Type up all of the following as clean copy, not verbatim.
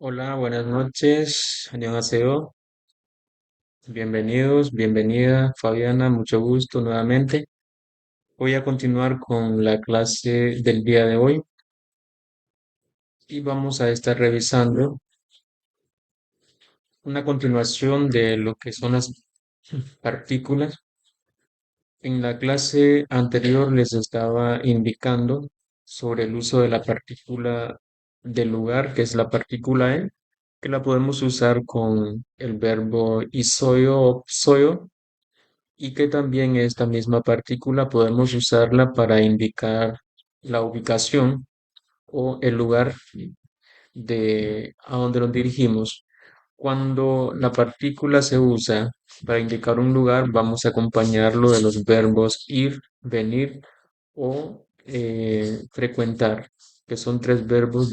Hola, buenas noches. 안녕하세요. Bienvenidos, bienvenida, Fabiana, mucho gusto nuevamente. Voy a continuar con la clase del día de hoy y vamos a estar revisando una continuación de lo que son las partículas. En la clase anterior les estaba indicando sobre el uso de la partícula del lugar, que es la partícula e, que la podemos usar con el verbo isoyo o psoyo, y que también esta misma partícula podemos usarla para indicar la ubicación o el lugar de a donde nos dirigimos. Cuando la partícula se usa para indicar un lugar, vamos a acompañarlo de los verbos ir, venir o frecuentar, que son tres verbos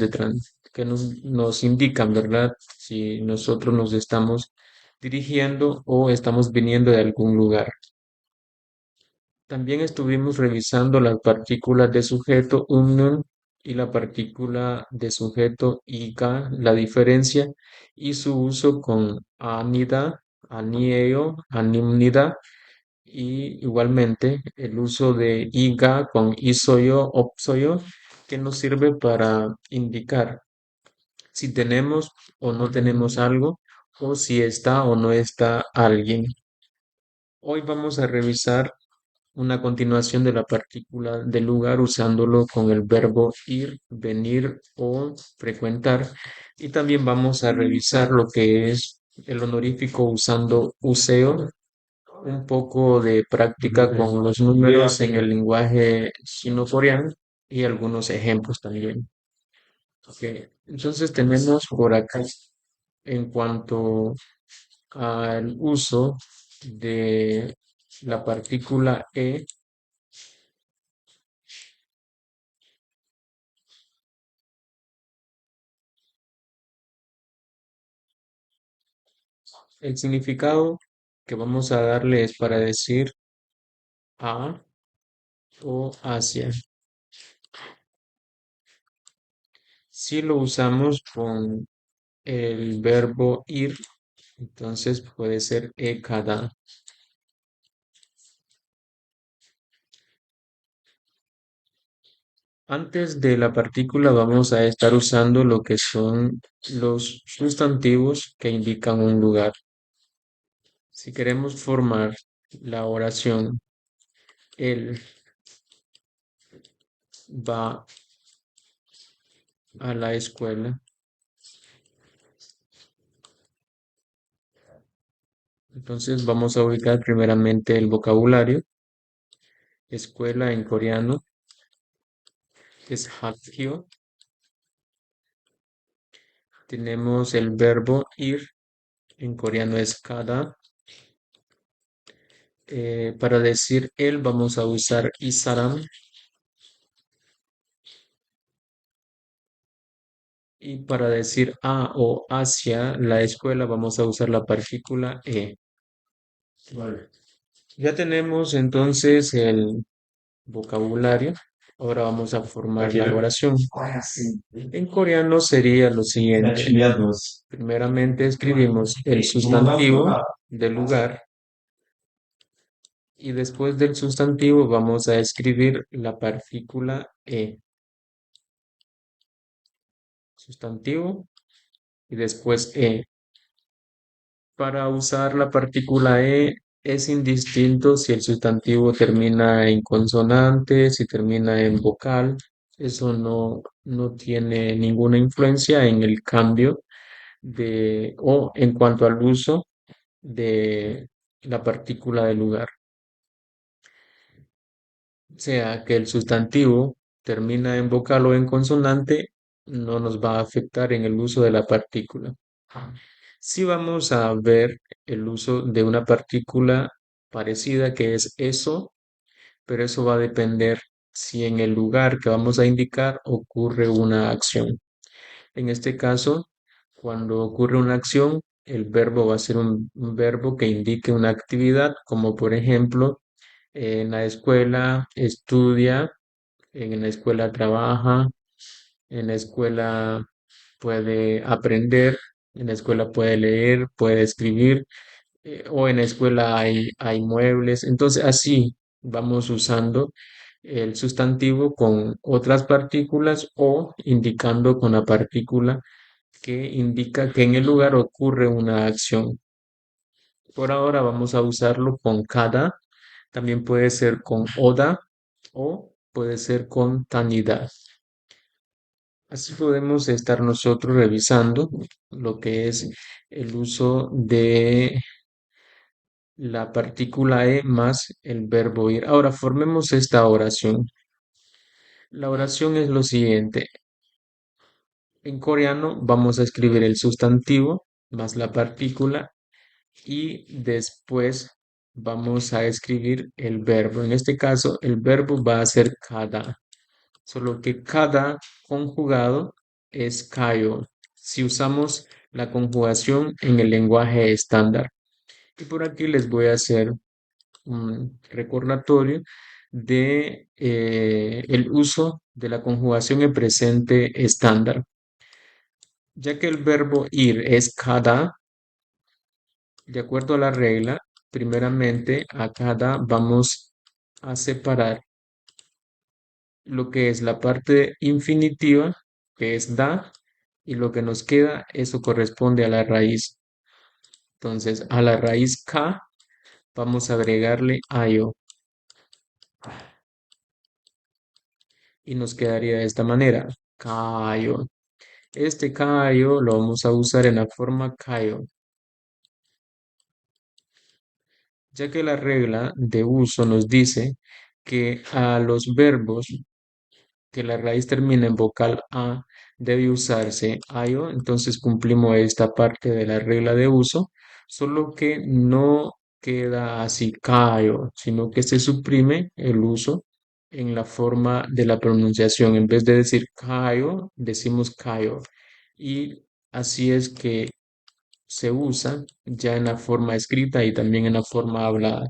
que nos indican, ¿verdad? Si nosotros nos estamos dirigiendo o estamos viniendo de algún lugar. También estuvimos revisando las partículas de sujeto umnum y la partícula de sujeto iga, la diferencia y su uso con anida, anieo, animnida, y igualmente el uso de iga con isoyo, opsoyo, que nos sirve para indicar si tenemos o no tenemos algo o si está o no está alguien. Hoy vamos a revisar una continuación de la partícula del lugar usándolo con el verbo ir, venir o frecuentar. Y también vamos a revisar lo que es el honorífico usando useo, un poco de práctica con los números en el lenguaje chino-coreano y algunos ejemplos también. Ok, entonces tenemos por acá en cuanto al uso de la partícula e. El significado que vamos a darle es para decir a o hacia. Si lo usamos con el verbo ir, entonces puede ser e cada. Antes de la partícula vamos a estar usando lo que son los sustantivos que indican un lugar. Si queremos formar la oración, él va a la escuela, entonces vamos a ubicar primeramente el vocabulario. Escuela en coreano es 학교. Tenemos el verbo ir, en coreano es kada. Para decir él vamos a usar isaram, y para decir a o hacia la escuela vamos a usar la partícula e. Vale. Ya tenemos entonces el vocabulario. Ahora vamos a formar la oración. En coreano sería lo siguiente. Primeramente escribimos el sustantivo del lugar y después del sustantivo vamos a escribir la partícula e. Sustantivo y después e. Para usar la partícula e es indistinto si el sustantivo termina en consonante, si termina en vocal. Eso no tiene ninguna influencia en el cambio o en cuanto al uso de la partícula del lugar. Sea que el sustantivo termina en vocal o en consonante, no nos va a afectar en el uso de la partícula. Sí vamos a ver el uso de una partícula parecida que es eso, pero eso va a depender si en el lugar que vamos a indicar ocurre una acción. En este caso, cuando ocurre una acción, el verbo va a ser un verbo que indique una actividad, como por ejemplo, en la escuela estudia, en la escuela trabaja, en la escuela puede aprender, en la escuela puede leer, puede escribir, o en la escuela hay muebles. Entonces, así vamos usando el sustantivo con otras partículas o indicando con la partícula que indica que en el lugar ocurre una acción. Por ahora vamos a usarlo con cada, también puede ser con oda o puede ser con tanida. Así podemos estar nosotros revisando lo que es el uso de la partícula e más el verbo ir. Ahora formemos esta oración. La oración es lo siguiente. En coreano vamos a escribir el sustantivo más la partícula y después vamos a escribir el verbo. En este caso, el verbo va a ser cada, solo que cada conjugado es kayo si usamos la conjugación en el lenguaje estándar. Y por aquí les voy a hacer un recordatorio de el uso de la conjugación en presente estándar. Ya que el verbo ir es cada, de acuerdo a la regla, primeramente a cada vamos a separar lo que es la parte infinitiva, que es da, y lo que nos queda, eso corresponde a la raíz. Entonces, a la raíz k vamos a agregarle ayo y nos quedaría de esta manera, kayo. Este kayo lo vamos a usar en la forma kayo, ya que la regla de uso nos dice que a los verbos que la raíz termina en vocal A debe usarse ayo, entonces cumplimos esta parte de la regla de uso, solo que no queda así kayo, sino que se suprime el uso en la forma de la pronunciación. En vez de decir kayo, decimos kayo. Y así es que se usa ya en la forma escrita y también en la forma hablada.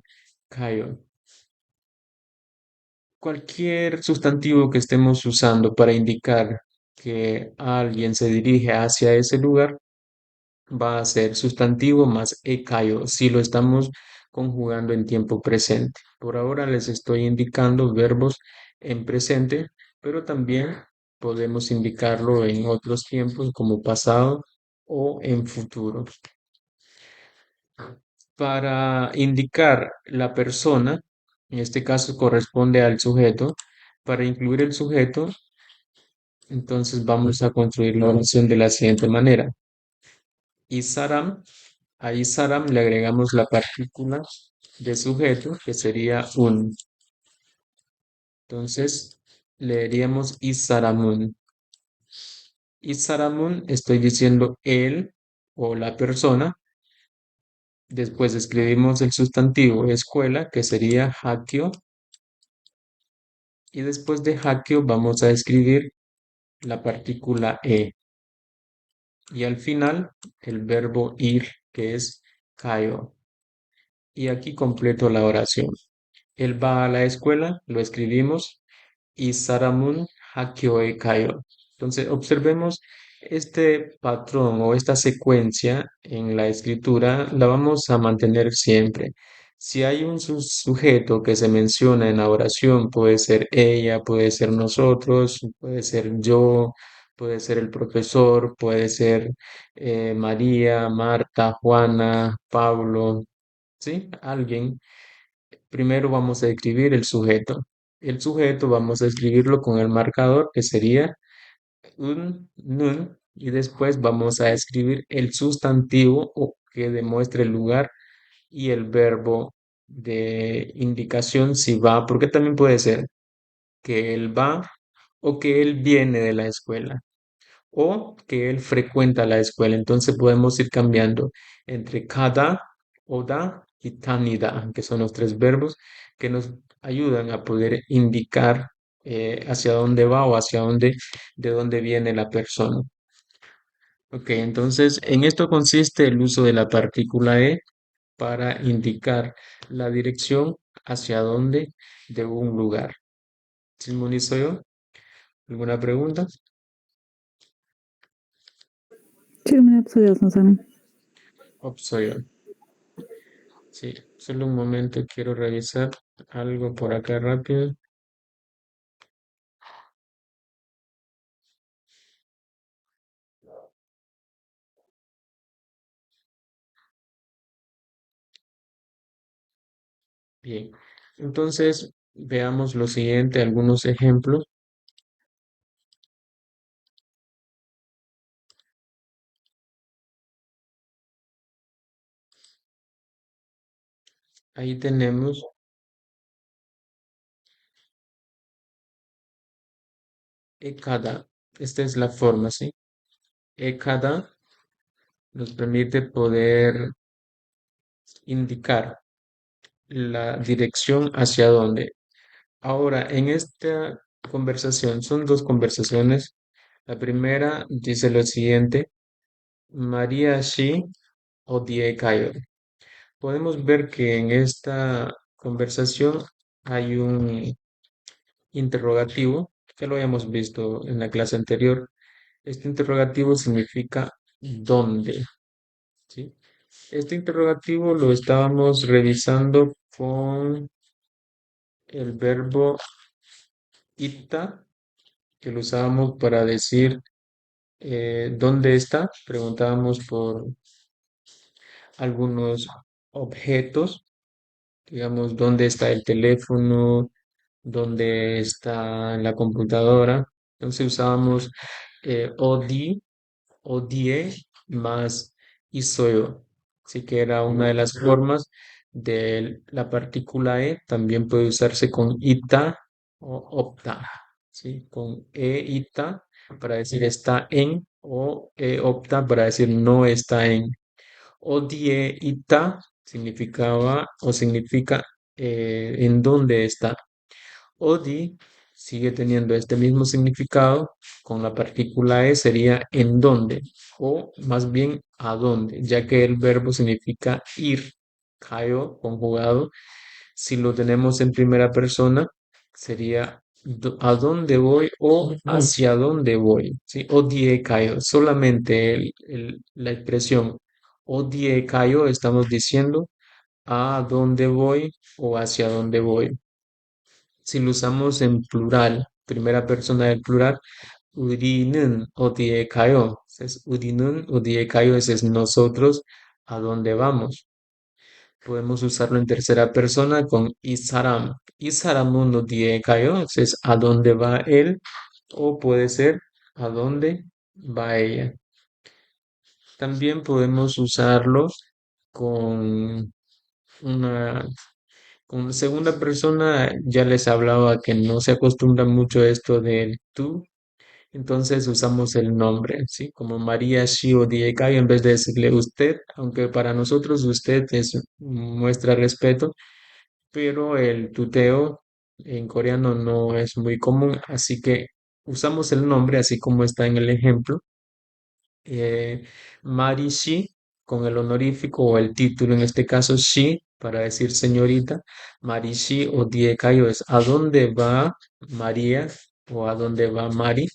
Kayo. Cualquier sustantivo que estemos usando para indicar que alguien se dirige hacia ese lugar va a ser sustantivo más ekayo si lo estamos conjugando en tiempo presente. Por ahora les estoy indicando verbos en presente, pero también podemos indicarlo en otros tiempos como pasado o en futuro. Para indicar la persona, en este caso corresponde al sujeto, para incluir el sujeto, entonces vamos a construir la oración de la siguiente manera. Isaram, a Isaram le agregamos la partícula de sujeto, que sería un. Entonces, leeríamos Isaramun. Isaramun, estoy diciendo él o la persona. Después escribimos el sustantivo escuela, que sería Hakio. Y después de Hakio vamos a escribir la partícula e. Y al final el verbo ir, que es kayo. Y aquí completo la oración. Él va a la escuela, lo escribimos, y Saramun Hakioe Kayo. Entonces, observemos este patrón o esta secuencia en la escritura, la vamos a mantener siempre. Si hay un sujeto que se menciona en la oración, puede ser ella, puede ser nosotros, puede ser yo, puede ser el profesor, puede ser María, Marta, Juana, Pablo, ¿sí? Alguien. Primero vamos a escribir el sujeto. El sujeto vamos a escribirlo con el marcador que sería un nun y después vamos a escribir el sustantivo o que demuestre el lugar y el verbo de indicación si va, porque también puede ser que él va o que él viene de la escuela o que él frecuenta la escuela. Entonces podemos ir cambiando entre cada, oda y tanida, que son los tres verbos que nos ayudan a poder indicar hacia dónde va o hacia dónde, de dónde viene la persona. Ok, entonces en esto consiste el uso de la partícula e para indicar la dirección hacia dónde de un lugar. ¿Sí, yo? ¿Alguna pregunta? Kelime hep soruyorsun sen. Opsoyo. Sí, solo un momento, quiero revisar algo por acá rápido. Bien, entonces veamos lo siguiente, algunos ejemplos. Ahí tenemos ekada. Esta es la forma, ¿sí? Ekada nos permite poder indicar la dirección hacia dónde. Ahora, en esta conversación, son dos conversaciones. La primera dice lo siguiente, María Shi odie Kayo. Podemos ver que en esta conversación hay un interrogativo, que lo habíamos visto en la clase anterior. Este interrogativo significa ¿dónde? ¿Sí? Este interrogativo lo estábamos revisando con el verbo ita, que lo usábamos para decir ¿dónde está? Preguntábamos por algunos objetos, digamos, ¿dónde está el teléfono? ¿Dónde está la computadora? Entonces usábamos ODI, ODIE más ISOYO. Así que era una de las formas de la partícula E. También puede usarse con ITA o OPTA. ¿Sí? Con E ITA para decir está en o E OPTA para decir no está en. ODIE ITA significaba o significa en dónde está. Odi sigue teniendo este mismo significado, con la partícula e sería en dónde, o más bien a dónde, ya que el verbo significa ir, kayo, conjugado. Si lo tenemos en primera persona, sería a dónde voy o hacia dónde voy. ¿Sí? Odie kayo, solamente la expresión odie kayo estamos diciendo a dónde voy o hacia dónde voy. Si lo usamos en plural, primera persona del plural, 우리는 어디에 가요? Entonces, 우리는 어디에 가요? Ese es nosotros, ¿a dónde vamos? Podemos usarlo en tercera persona con 이 사람. 이 사람은 어디에 가요? Entonces, ¿a dónde va él? O puede ser, ¿a dónde va ella? También podemos usarlo con una con segunda persona ya les hablaba que no se acostumbra mucho esto del tú, entonces usamos el nombre, ¿sí? Como María Shio Diekai en vez de decirle usted, aunque para nosotros usted muestra respeto, pero el tuteo en coreano no es muy común, así que usamos el nombre así como está en el ejemplo. Mari Shi con el honorífico o el título, en este caso Shi, para decir señorita. Mari Shi o Diekayo es ¿a dónde va María o a dónde va Mari?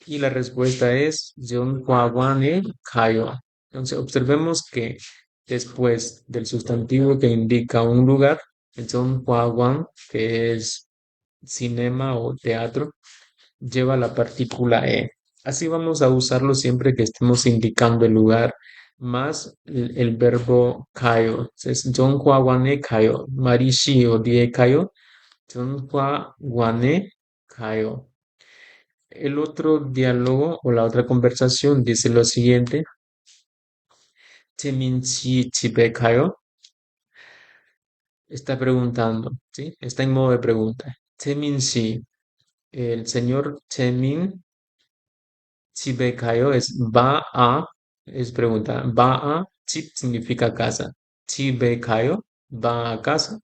Y la respuesta es Yeonhwawane Kayo. Entonces observemos que después del sustantivo que indica un lugar, el Yeonhwawan, que es cinema o teatro, lleva la partícula e. Así vamos a usarlo siempre que estemos indicando el lugar, más el verbo kayo. Entonces, Jonghua wane kayo, marishi o die kayo, Jonghua wane kayo. El otro diálogo o la otra conversación dice lo siguiente, Cheminchi chibe kayo, está preguntando, ¿sí? Está en modo de pregunta. Cheminshi, el señor Chemin 집에 가요 es va a, es pregunta, va a, 집 significa casa. 집에 가요, va a casa.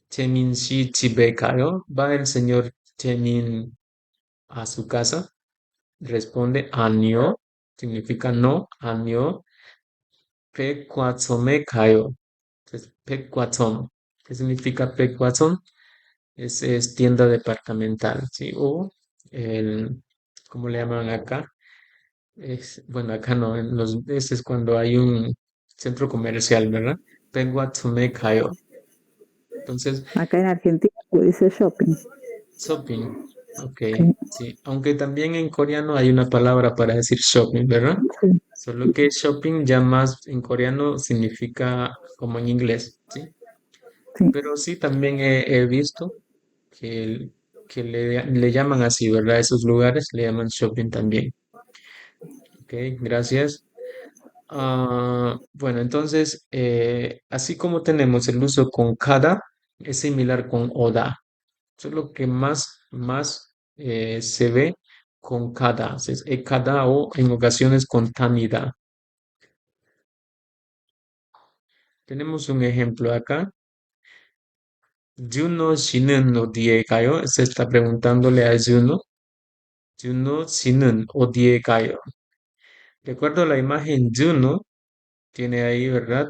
재민 씨 집에 가요, va el señor 재민 a su casa. Responde año, significa no, año. 백화점에 가요. Entonces, 백화점, ¿qué significa 백화점? Es tienda departamental, ¿sí? O el, ¿cómo le llaman acá? Bueno, acá no, ese es cuando hay un centro comercial, ¿verdad? Vengo a Kayo. Entonces, Acá en Argentina se dice shopping. shopping. Ok, Sí, sí. Aunque también en coreano hay una palabra para decir shopping, ¿verdad? sí, Solo que shopping ya más en coreano significa como en inglés, ¿sí? sí. Pero sí, también he visto que, que le llaman así, ¿verdad? Esos lugares le llaman shopping también. Ok, gracias. Bueno, entonces, así como tenemos el uso con kada, es similar con oda. Eso es lo que más se ve con kada. Es kada o en ocasiones con tanida. Tenemos un ejemplo acá. Juno 씨는 어디에 가요? Se está preguntándole a Juno. Juno 씨는 어디에 가요? De acuerdo a la imagen, Juno tiene ahí, ¿verdad?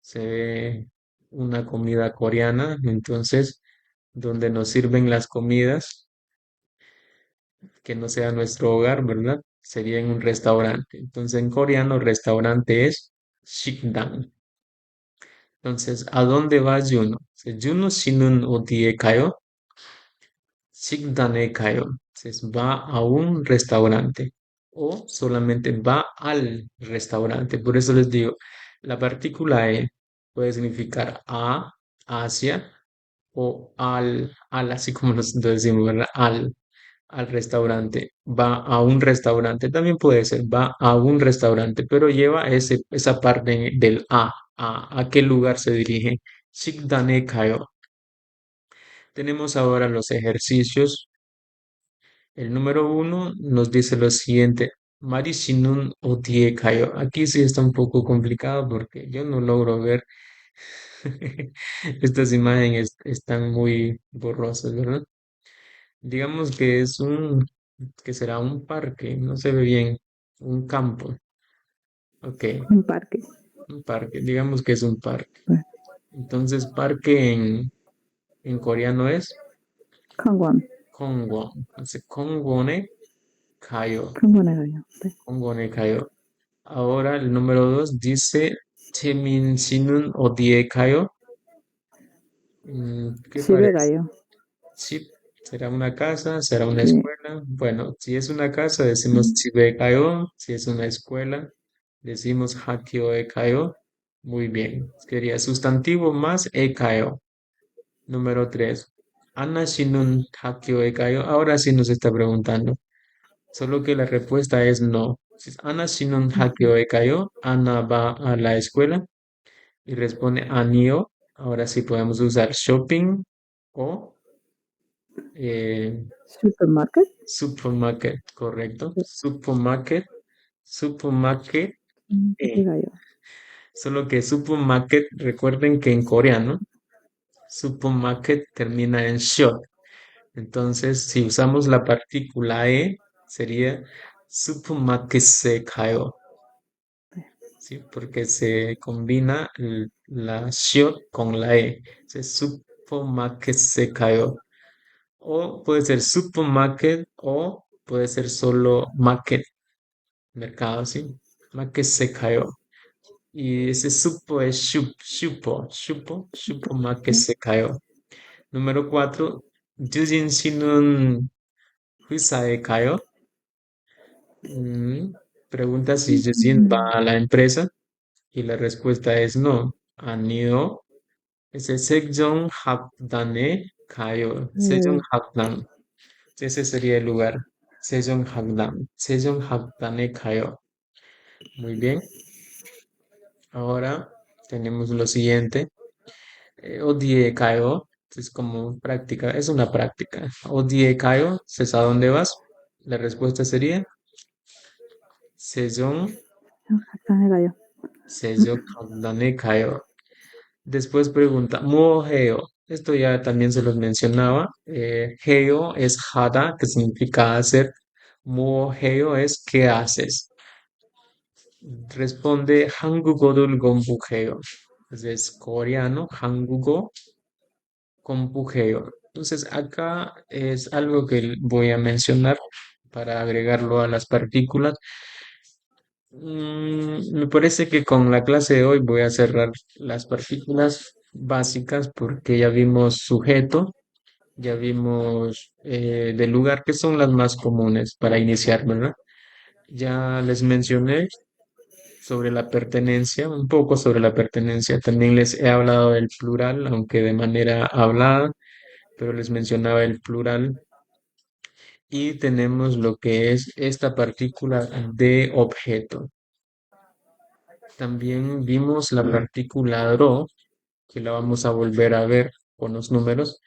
Se ve una comida coreana, entonces, donde nos sirven las comidas, que no sea nuestro hogar, ¿verdad? Sería en un restaurante. Entonces, en coreano, restaurante es 식당. Entonces, ¿a dónde va Juno? Juno 씨는 어디에 가요? 식당에 가요. Entonces, va a un restaurante o solamente va al restaurante. Por eso les digo, la partícula e puede significar a, hacia o al, así como nos decimos, ¿verdad? Al restaurante. Va a un restaurante. También puede ser, va a un restaurante, pero lleva esa parte del a qué lugar se dirige. 식당에 가요. Tenemos ahora los ejercicios. El número uno nos dice lo siguiente. Mari Shinun Odie Kayo. Aquí sí está un poco complicado porque yo no logro ver. Estas imágenes están muy borrosas, ¿verdad? Digamos que que será un parque, no se ve bien, un campo. Ok, un parque. un parque, digamos que es un parque. Entonces, parque en coreano es Kangwon. Kongwon. Entonces, Kongwone Kayo. Kangwon에 Kongwone Kayo. Ahora el número dos dice Chemin Shinun Odie Kayo. ¿Qué 집에 parece? 가요. Sí, será una casa, será una Sí, escuela. Bueno, si es una casa, decimos Chibekayo. Si es una escuela, decimos Hakio Ekayo. Muy bien. Quería sustantivo más Ekayo. Número 3. Ana Shinun Hakio Ekayo. Ahora sí nos está preguntando. Solo que la respuesta es no. Si es Ana Shinun Hakio Ekayo. Ana va a la escuela y responde Anio. Ahora sí podemos usar shopping o eh, supermarket. supermarket, correcto. Supermarket, supermarket. 집에 가요. Solo que supermarket, recuerden que en coreano, supermarket termina en shot. Entonces, si usamos la partícula e, sería supermarket se kayo, ¿sí? Porque se combina la shot con la e. Entonces, supermarket se kayo. O puede ser supermarket o puede ser solo market, mercado, ¿sí? Market se cayó. Y ese supo es shupo market se cayó. Número 4, Yujin Shinun Huisae cayó. Mm, Pregunta si Yujin va a la empresa y la respuesta es no. Han ido. Ese Sejong Hakdane cayó. Sejong Hakdan. Ese sería el lugar. Sejong Hakdan. Sejong Hakdane cayó. Muy bien. Ahora tenemos lo siguiente. Odie Kaio. Es como práctica. Es una práctica. Odie Kaio. ¿Sabes a dónde vas? La respuesta sería Sejong, 학산에 가요. Sejong Hakdane Kaio. Después pregunta, Mo Heo. Esto ya también se los mencionaba. Heo es hada, que significa hacer. Mo Heo es ¿qué haces? Responde 한국어를 공부해요. Es coreano, 한국어 공부해요. Entonces acá es algo que voy a mencionar. para agregarlo a las partículas. Me parece que con la clase de hoy voy a cerrar las partículas básicas porque ya vimos sujeto, ya vimos del lugar, que son las más comunes para iniciar, ¿verdad? Ya les mencioné sobre la pertenencia, un poco sobre la pertenencia. También les he hablado del plural, aunque de manera hablada, pero les mencionaba el plural. Y tenemos lo que es esta partícula de objeto. También vimos la partícula rho, que la vamos a volver a ver con los números.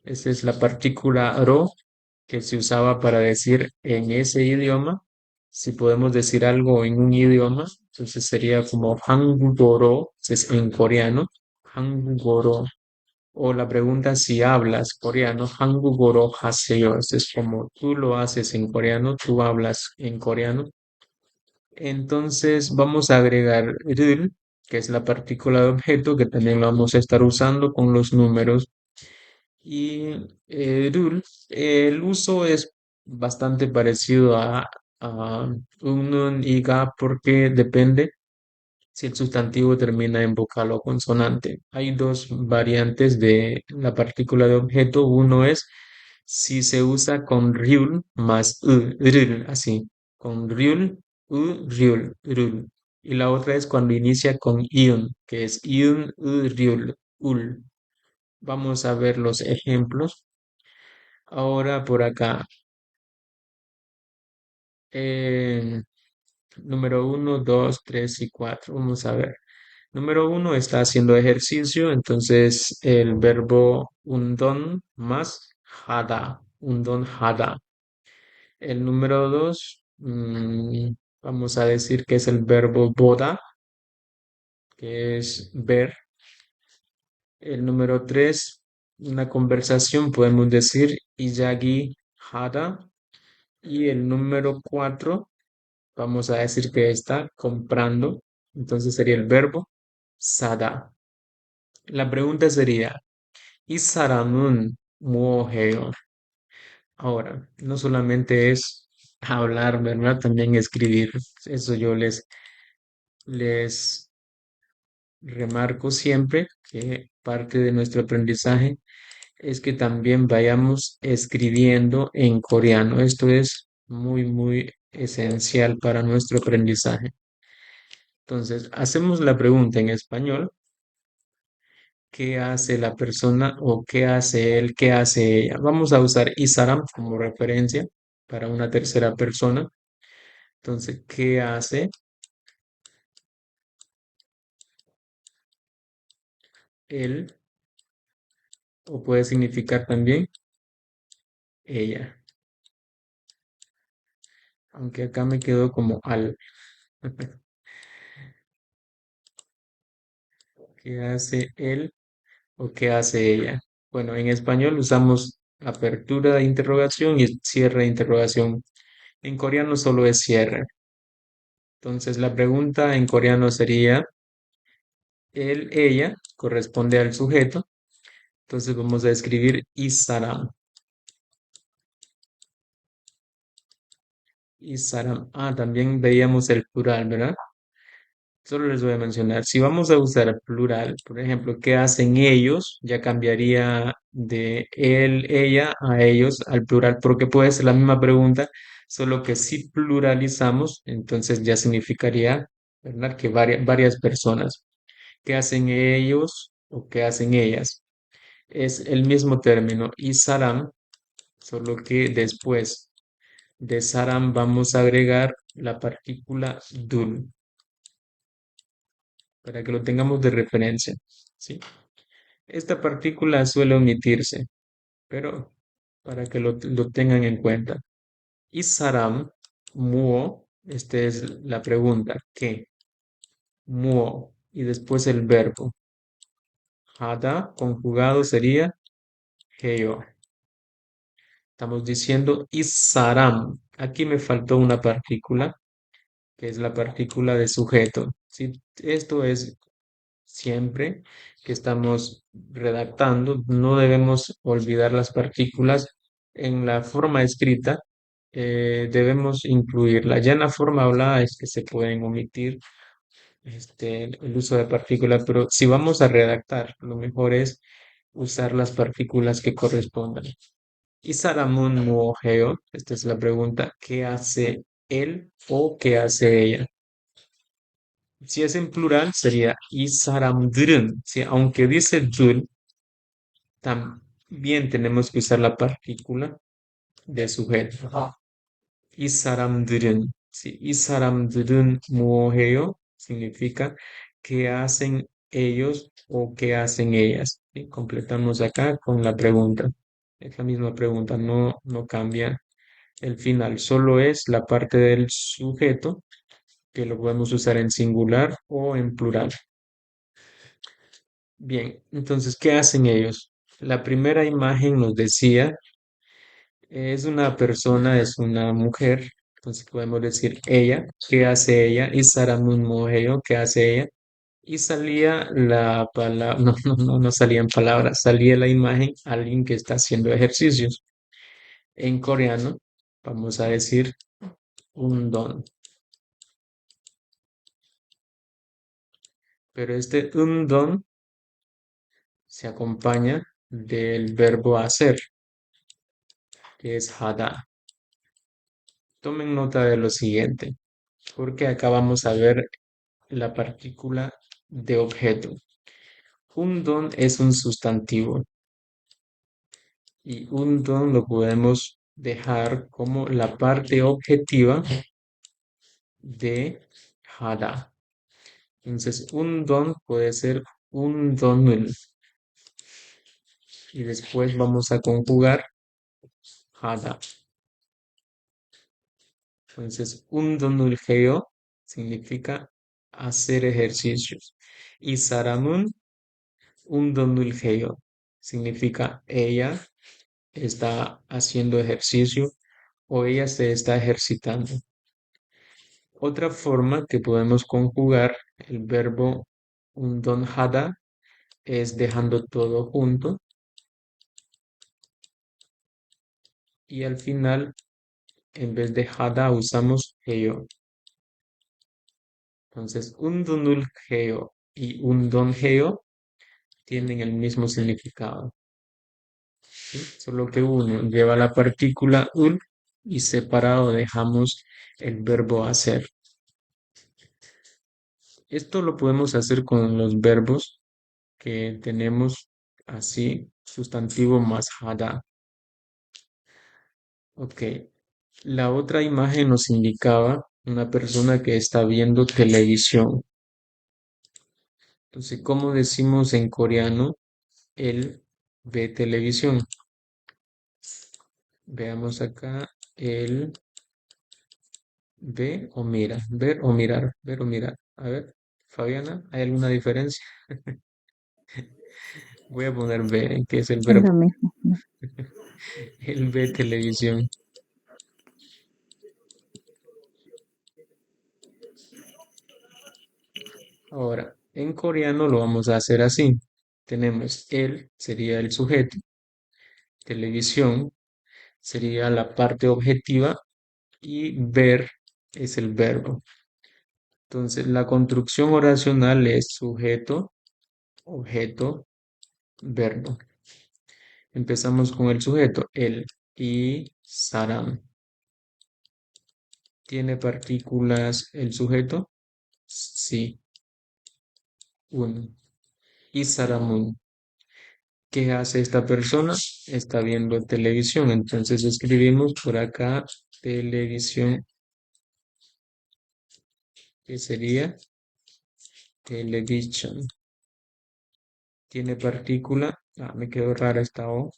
Esa es la partícula rho que se usaba para decir en ese idioma. Si podemos decir algo en un idioma, entonces sería como hangugoro, es en coreano, hangugoro. O la pregunta si hablas coreano, hangugoro haseyo. Es como tú lo haces en coreano, tú hablas en coreano. Entonces vamos a agregar rul, que es la partícula de objeto, que también lo vamos a estar usando con los números. Y rul, el uso es bastante parecido a un y ga porque depende si el sustantivo termina en vocal o consonante. Hay dos variantes de la partícula de objeto. Uno es si se usa con riul más rul, así, con riul, riul, rul. Y la otra es cuando inicia con iun, que es iun, riul, ul. Vamos a ver los ejemplos. Ahora por acá. eh, Número uno, dos, tres y cuatro. Vamos a ver. Número uno está haciendo ejercicio, entonces el verbo undon más hada. Undon hada. El número dos, vamos a decir que es el verbo boda, que es ver. El número tres, una conversación, podemos decir iyagi hada. Y el número cuatro, vamos a decir que está comprando, entonces sería el verbo sada. La pregunta sería, ¿y 사람은 뭐해요? Ahora, no solamente es hablar, ¿verdad? También escribir. Eso yo les remarco siempre que parte de nuestro aprendizaje es que también vayamos escribiendo en coreano. Esto es muy, muy esencial para nuestro aprendizaje. Entonces, hacemos la pregunta en español: ¿qué hace la persona o qué hace él, qué hace ella? Vamos a usar Isaram como referencia para una tercera persona. Entonces, ¿qué hace él? O puede significar también ella. Aunque acá me quedó como al. ¿Qué hace él o qué hace ella? Bueno, en español usamos apertura de interrogación y cierre de interrogación. En coreano solo es cierre. Entonces, la pregunta en coreano sería: él, ella, corresponde al sujeto. Entonces vamos a escribir Isaram. Isaram. Ah, también veíamos el plural, ¿verdad? Solo les voy a mencionar. Si vamos a usar plural, por ejemplo, ¿qué hacen ellos? Ya cambiaría de él, ella a ellos al plural, porque puede ser la misma pregunta, solo que si pluralizamos, entonces ya significaría, ¿verdad? Que varias personas. ¿Qué hacen ellos o qué hacen ellas? Es el mismo término, Isaram, solo que después de Saram vamos a agregar la partícula dul para que lo tengamos de referencia, ¿sí? Esta partícula suele omitirse, pero para que lo tengan en cuenta. Y Saram, muo, esta es la pregunta, ¿qué? Muo, y después el verbo. Hada, conjugado sería heyo. Estamos diciendo Isaram. Aquí me faltó una partícula, que es la partícula de sujeto. ¿Sí? Esto es siempre que estamos redactando, no debemos olvidar las partículas en la forma escrita. debemos incluirla. Ya en la forma hablada es que se pueden omitir el uso de partículas, pero si vamos a redactar, lo mejor es usar las partículas que correspondan. Isaramun Muogeo, esta es la pregunta, ¿qué hace él o qué hace ella? Si es en plural sería Isaramdrun, ¿sí? Aunque dice dun, también tenemos que usar la partícula de sujeto. 이 사람들은, sí, 이 사람들은 뭐해요? Significa qué hacen ellos o qué hacen ellas. ¿Sí? Completamos acá con la pregunta. Es la misma pregunta, no cambia el final, solo es la parte del sujeto que lo podemos usar en singular o en plural. Bien, entonces, ¿qué hacen ellos? La primera imagen nos decía, es una persona, es una mujer, entonces podemos decir ella, ¿qué hace ella? Y Saramun Moheo, ¿qué hace ella? Y salía la palabra, no salían palabras, salía la imagen, alguien que está haciendo ejercicios. En coreano, vamos a decir un don, pero este un don se acompaña del verbo hacer, que es hada. Tomen nota de lo siguiente, porque acá vamos a ver la partícula de objeto. Un don es un sustantivo y un don lo podemos dejar como la parte objetiva de hada. Entonces, un don puede ser un donul y después vamos a conjugar hada. Entonces, un donul geo significa hacer ejercicios y saramun un donul geo significa ella está haciendo ejercicio o ella se está ejercitando. Otra forma que podemos conjugar el verbo undonhada es dejando todo junto y al final en vez de hada usamos geo. Entonces undonul geo y undon geo tienen el mismo significado, ¿sí? Solo que uno lleva la partícula ul y separado dejamos el verbo hacer. Esto lo podemos hacer con los verbos que tenemos así, sustantivo más hada. Ok, la otra imagen nos indicaba una persona que está viendo televisión. Entonces, ¿cómo decimos en coreano? Él ve televisión. Veamos acá, él ve o mira, ver o mirar, ver o mirar. A ver, Fabiana, ¿hay alguna diferencia? Voy a poner ver, que es el Es verbo. lo mismo, ¿no? Él ve televisión. Ahora, en coreano lo vamos a hacer así. Tenemos él, sería el sujeto, televisión sería la parte objetiva y ver es el verbo. Entonces, la construcción oracional es sujeto, objeto, verbo. Empezamos con el sujeto, el y saram. ¿Tiene partículas el sujeto? Sí, uno. Y saramun. ¿Qué hace esta persona? Está viendo televisión. Entonces escribimos por acá televisión, que sería television. Tiene partícula. Me quedó rara esta O.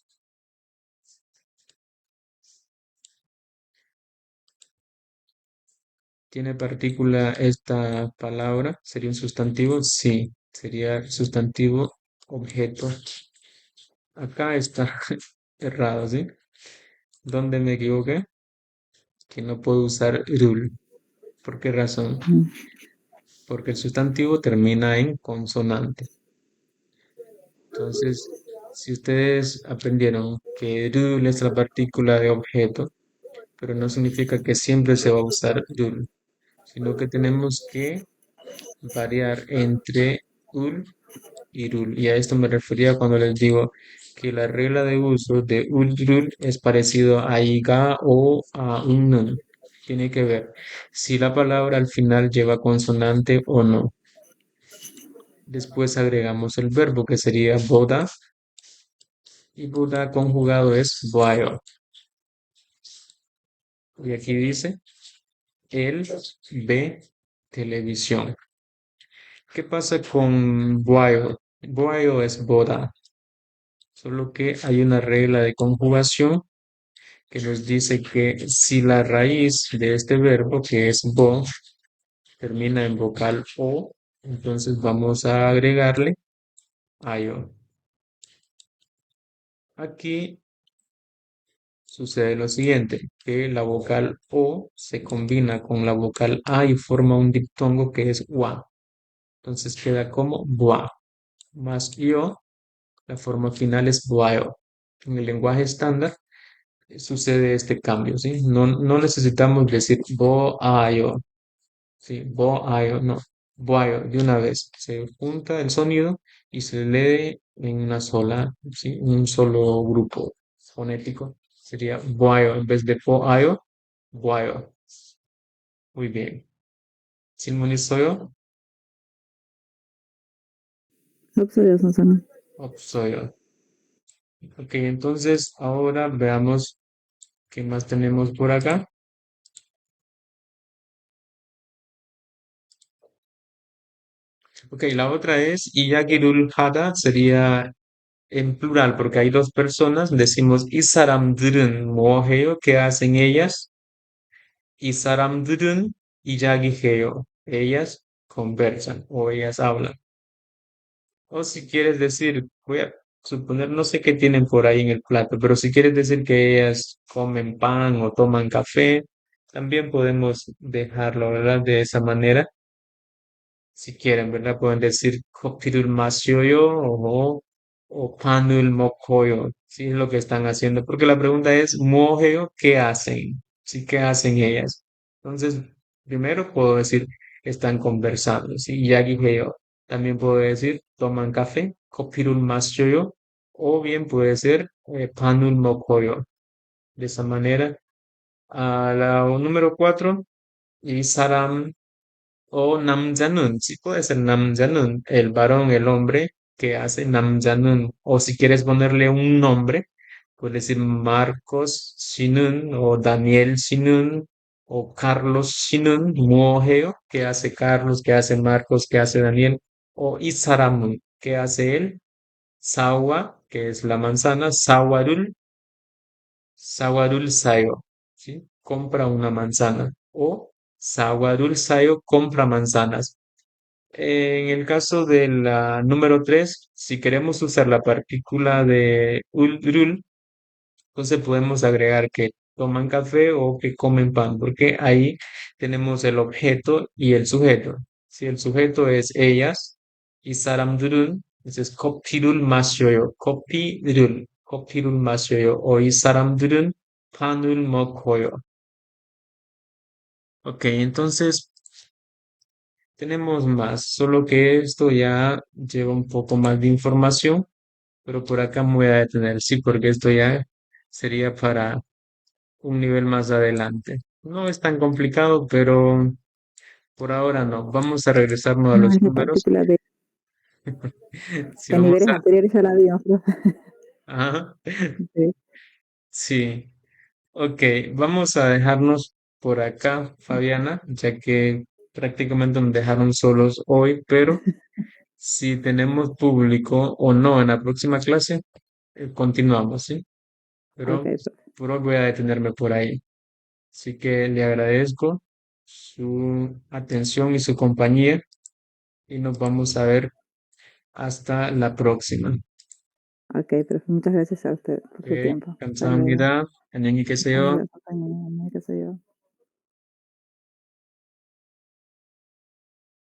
¿Tiene partícula esta palabra? ¿Sería un sustantivo? Sí, sería sustantivo objeto. Acá está errado, ¿sí? ¿Dónde me equivoqué? Que no puedo usar rul. ¿Por qué razón? Mm. Porque el sustantivo termina en consonante. Entonces, si ustedes aprendieron que rul es la partícula de objeto, pero no significa que siempre se va a usar dul, sino que tenemos que variar entre ul y rul. Y a esto me refería cuando les digo que la regla de uso de ul rul es parecido a iga o a un nun. Tiene que ver si la palabra al final lleva consonante o no. Después agregamos el verbo que sería boda y boda conjugado es boyo. Y aquí dice, él ve televisión. ¿Qué pasa con boyo? Boyo es boda, solo que hay una regla de conjugación que nos dice que si la raíz de este verbo, que es bo, termina en vocal o, entonces vamos a agregarle ayo. Aquí sucede lo siguiente, que la vocal o se combina con la vocal a y forma un diptongo que es wa. Entonces queda como boa. Más yo, la forma final es boayo. En el lenguaje estándar sucede este cambio, ¿sí? No necesitamos decir boayo, ¿sí? Boayo, no. Boayo, de una vez. Se junta el sonido y se lee en una sola, ¿sí? Un solo grupo fonético. Sería boayo en vez de boayo, boayo. Muy bien. Silmunisoyo, 없어요, 선생님. opsoyo. Ok, entonces ahora veamos qué más tenemos por acá. Ok, la otra es Iyagirul Hada, sería en plural, porque hay dos personas. Decimos 이 사람들은 뭐 해요? ¿Qué hacen ellas? 이 사람들은 이야기해요. Ellas conversan o ellas hablan. O si quieres decir, voy a suponer, no sé qué tienen por ahí en el plato, pero si quieres decir que ellas comen pan o toman café, también podemos dejarlo, ¿verdad? De esa manera. Si quieren, ¿verdad? Pueden decir 커피를 마셔요 o panul mokoyo. Sí, es lo que están haciendo. Porque la pregunta es, ¿mojeo? ¿Qué hacen? Sí, ¿qué hacen ellas? Entonces, primero puedo decir, están conversando. Sí, 야기해요. También puedo decir, toman café, 커피를 마셔요. O bien puede ser, panul mokoyo. De esa manera. A la número cuatro, 이 사람 o namjanun, sí puede ser namjanun, el varón, el hombre que hace namjanun. O si quieres ponerle un nombre, puedes decir Marcos Shinun o Daniel Shinun o Carlos Shinun, muojeo, que hace Carlos, que hace Marcos, que hace Daniel. O Isaramun, que hace él. Sawa, que es la manzana. Sawarul, Sawarul Sayo, ¿sí? Compra una manzana. O Sawarul Sayo compra manzanas. En el caso de la número 3, si queremos usar la partícula de ulrul, entonces podemos agregar que toman café o que comen pan, porque ahí tenemos el objeto y el sujeto. Si el sujeto es ellas y saramdurun, entonces 커피를 마셔요. 커피를 마셔요. O 이 사람들은 panul 먹어요. Ok, entonces tenemos más, solo que esto ya lleva un poco más de información, pero por acá me voy a detener, sí, porque esto ya sería para un nivel más adelante. No es tan complicado, pero por ahora no. Vamos a regresarnos a No, los esa números. partícula de Si en vamos niveles a... anteriores a la vimos, pero Ajá, sí. sí. Ok, vamos a dejarnos por acá, Fabiana, ya que prácticamente nos dejaron solos hoy, pero si tenemos público o no en la próxima clase, continuamos, ¿sí? Ok, Pero por hoy voy a detenerme por ahí. Así que le agradezco su atención y su compañía y nos vamos a ver hasta la próxima. ok, pero muchas gracias a usted por su Ok, tiempo. Hasta luego. 감사합니다. 안녕히 계세요. 감사합니다, compañero. qué sé yo.